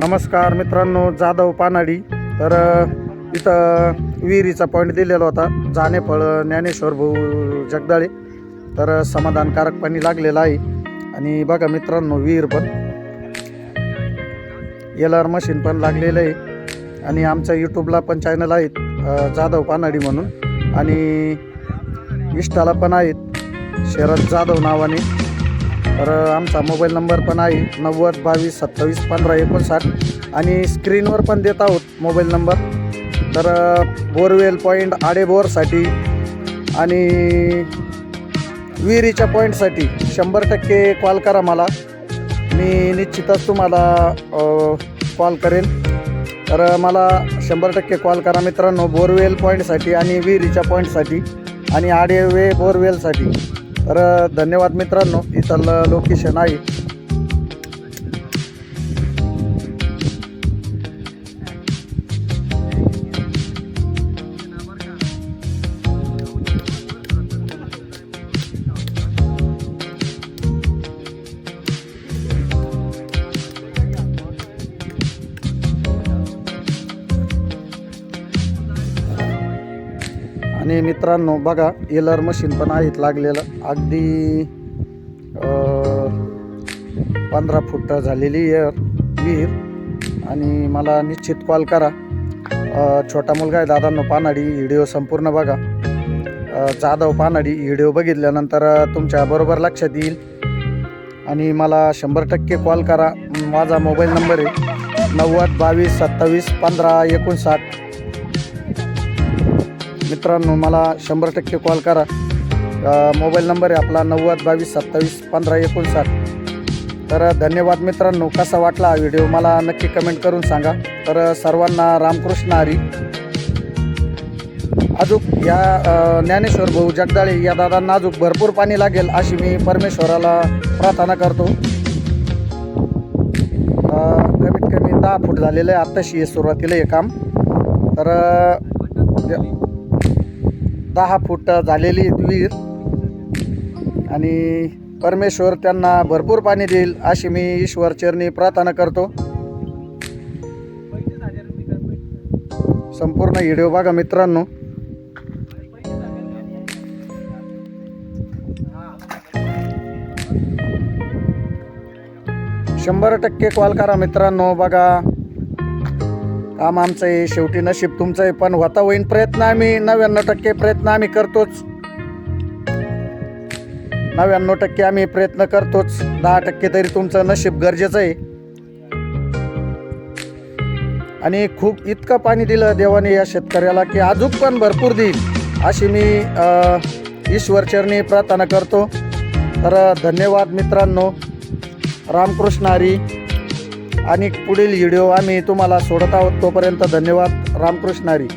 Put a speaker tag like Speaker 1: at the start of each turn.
Speaker 1: नमस्कार मित्रांनो, जाधव पानाडी. तर इथं विहिरीचा पॉईंट दिलेला होता, जानेफळ ज्ञानेश्वर भाऊ जगदाळे. तर समाधानकारक पाणी लागलेलं आहे. आणि बघा मित्रांनो, विहीर पण LR मशीन पण लागलेलं आहे. आणि आमच्या यूट्यूबला पण चॅनल आहेत जाधव पानाडी म्हणून, आणि इंस्टाला पण आहेत शरद जाधव नावाने. तर आमचा मोबाईल नंबर पण आहे 90 22 27 15 59, आणि स्क्रीनवर पण देत आहोत मोबाईल नंबर. तर बोरवेल पॉईंट आडेबोरसाठी आणि विहिरीच्या पॉईंटसाठी 100% कॉल करा मला. मी निश्चितच तुम्हाला कॉल करेन. तर मला 100% कॉल करा मित्रांनो, बोरवेल पॉईंटसाठी आणि विहिरीच्या पॉईंटसाठी आणि आडेवे बोरवेलसाठी. तर धन्यवाद मित्रांनो. इथलं लोकेशन आहे. आणि मित्रांनो बघा, LR मशीन पण आहेत लागलेलं. अगदी 15 फूट झालेली विहीर. आणि मला निश्चित कॉल करा. छोटा मुलगा आहे दादांनो पानाडी. व्हिडिओ संपूर्ण बघा. जाधव पानाडी व्हिडिओ बघितल्यानंतर तुमच्या बरोबर लक्षात येईल. आणि मला 100% कॉल करा. माझा मोबाईल नंबर आहे 90 22 27 15 59. मित्रांनो मला 100% कॉल करा. मोबाईल नंबर आहे आपला 90 22 27 15 59. तर धन्यवाद मित्रांनो. कसा वाटला हा व्हिडिओ मला नक्की कमेंट करून सांगा. तर सर्वांना रामकृष्ण हरी. अजून या ज्ञानेश्वर भाऊ जगदाळे या दादांना अजून भरपूर पाणी लागेल अशी मी परमेश्वराला प्रार्थना करतो. कमीत कमी 10 फूट झालेलं आहे आत्ताशी सुरुवातीला हे काम. तर 10 फूट झालेली विहीर, आणि परमेश्वर त्यांना भरपूर पाणी देईल अशी मी ईश्वर चरणी प्रार्थना करतो. संपूर्ण व्हिडिओ बघा मित्रांनो. शंभर टक्के कॉल करा मित्रांनो. बघा, काम आमचं आहे, शेवटी नशीब तुमचं आहे. पण होता होईन प्रयत्न. आम्ही 99% प्रयत्न आम्ही करतोच. 99% आम्ही प्रयत्न करतोच. 10% तरी तुमचं नशीब गरजेचं आहे. आणि खूप इतकं पाणी दिलं देवाने या शेतकऱ्याला की अजून पण भरपूर देईल अशी मी ईश्वर चरणी प्रार्थना करतो. तर धन्यवाद मित्रांनो. रामकृष्ण हरी. आणि पुढील व्हिडिओ आम्ही तुम्हाला सोडत आहोत. तोपर्यंत धन्यवाद. रामकृष्ण हरी.